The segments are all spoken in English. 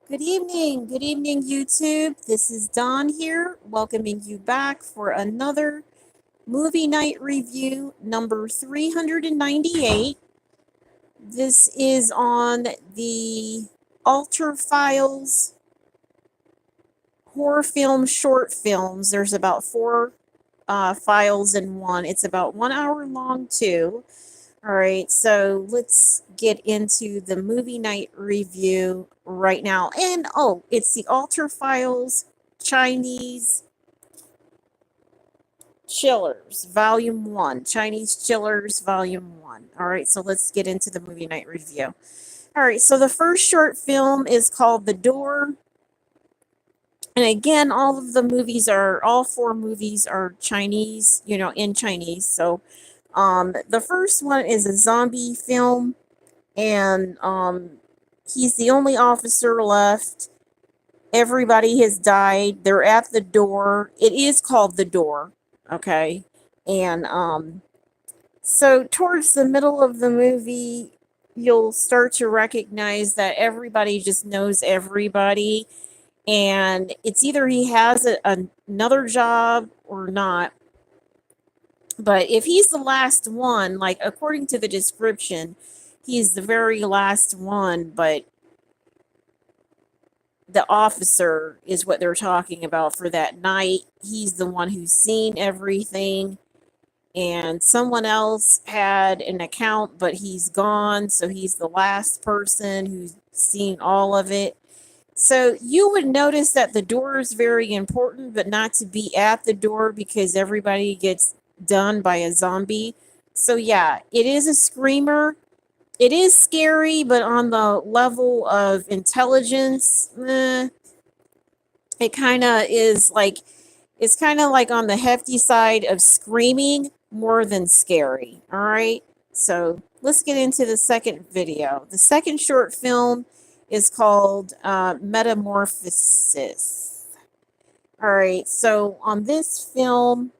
Good evening, YouTube. This is Dawn here, welcoming you back for another movie night review number 398. This is on the Alter Files horror film short films. There's about four files in one. It's about 1 hour long, too. All right, so let's get into the movie night review right now. And it's the Alter Files Chinese Chillers, Volume 1. Chinese Chillers, Volume 1. All right, so let's get into the movie night review. All right, so the first short film is called The Door. And again, all four movies are Chinese, in Chinese. So the first one is a zombie film, and he's the only officer left. Everybody has died. They're at the door. It is called The Door, okay? And so towards the middle of the movie, you'll start to recognize that everybody just knows everybody, and it's either he has another job or not. But if he's the last one, like according to the description, he's the very last one, but the officer is what they're talking about for that night. He's the one who's seen everything, and someone else had an account, but he's gone, so he's the last person who's seen all of it. So you would notice that the door is very important, but not to be at the door because everybody gets done by a zombie. So yeah, it is a screamer. It is scary, but on the level of intelligence, it kind of is like, it's kind of like on the hefty side of screaming more than scary. All right. So let's get into the second video. The second short film is called Metamorphosis. All right. So on this film,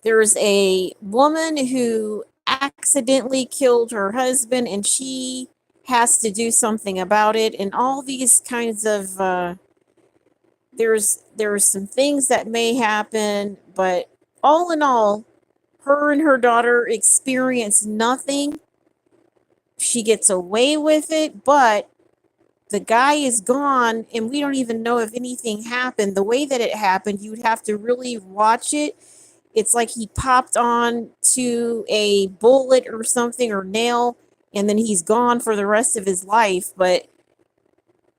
there's a woman who accidentally killed her husband, and she has to do something about it. And all these kinds of there's some things that may happen, but all in all, her and her daughter experience nothing. She gets away with it, but the guy is gone, and we don't even know if anything happened. The way that it happened, you'd have to really watch it. It's like he popped on to a bullet or something, or nail, and then he's gone for the rest of his life.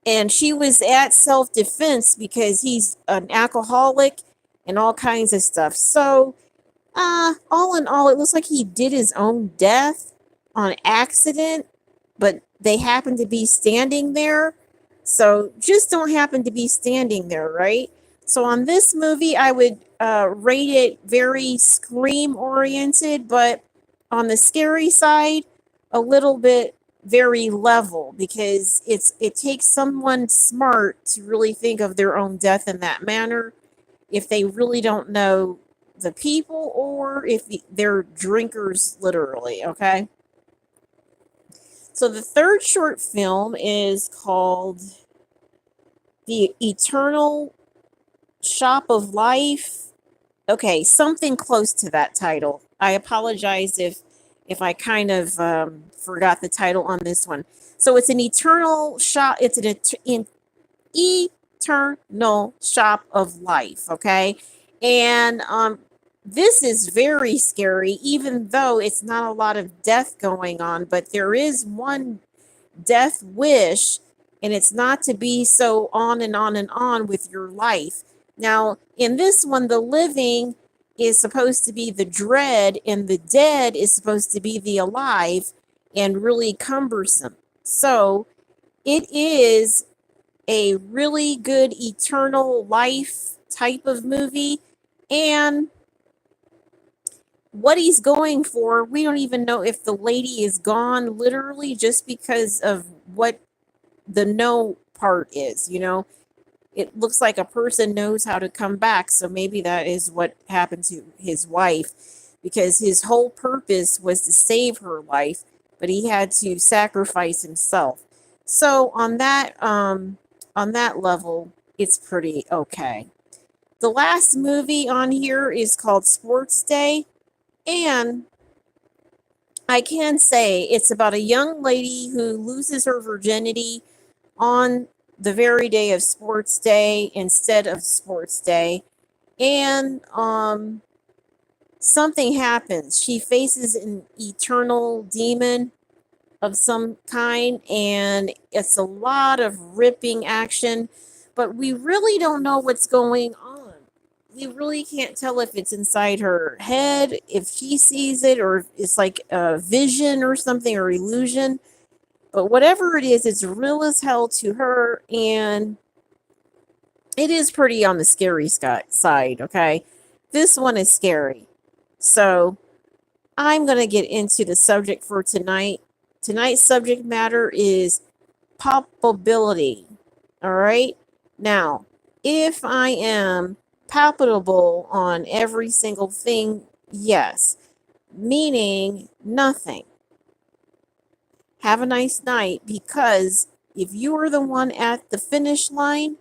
And she was at self-defense because he's an alcoholic and all kinds of stuff. So, all in all, it looks like he did his own death on accident, but they happen to be standing there. So just don't happen to be standing there, right? So on this movie, I would rate it very scream oriented, but on the scary side, a little bit very level, because it takes someone smart to really think of their own death in that manner if they really don't know the people, or if they're drinkers literally, okay? So the third short film is called The Eternal Shop of Life. Okay, something close to that title. I apologize if I kind of forgot the title on this one. So it's an eternal shop. It's an eternal shop of life. Okay, and this is very scary, even though it's not a lot of death going on. But there is one death wish, and it's not to be so on and on and on with your life. Now, in this one, the living is supposed to be the dread, and the dead is supposed to be the alive, and really cumbersome. So, it is a really good eternal life type of movie, and what he's going for, we don't even know if the lady is gone literally, just because of what the no part is, It looks like a person knows how to come back, so maybe that is what happened to his wife, because his whole purpose was to save her life, but he had to sacrifice himself. So on that level, it's pretty okay. The last movie on here is called Sports Day, and I can say it's about a young lady who loses her virginity on the very day of Sports Day instead of Sports Day. And something happens. She faces an eternal demon of some kind, and it's a lot of ripping action, but we really don't know what's going on. We really can't tell if it's inside her head, if she sees it, or if it's like a vision or something, or illusion. But whatever it is, it's real as hell to her, and it is pretty on the scary side, okay? This one is scary. So I'm going to get into the subject for tonight. Tonight's subject matter is palpability. All right. Now, if I am palpable on every single thing, yes, meaning nothing. Have a nice night, because if you are the one at the finish line,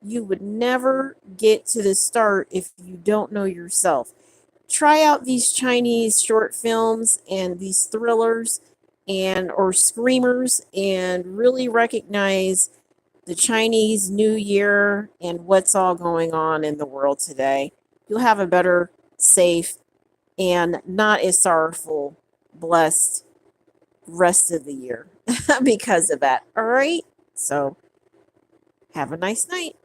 you would never get to the start if you don't know yourself. Try out these Chinese short films and these thrillers and or screamers, and really recognize the Chinese New Year and what's all going on in the world today. You'll have a better, safe, and not as sorrowful, blessed rest of the year because of that. All right? So, have a nice night.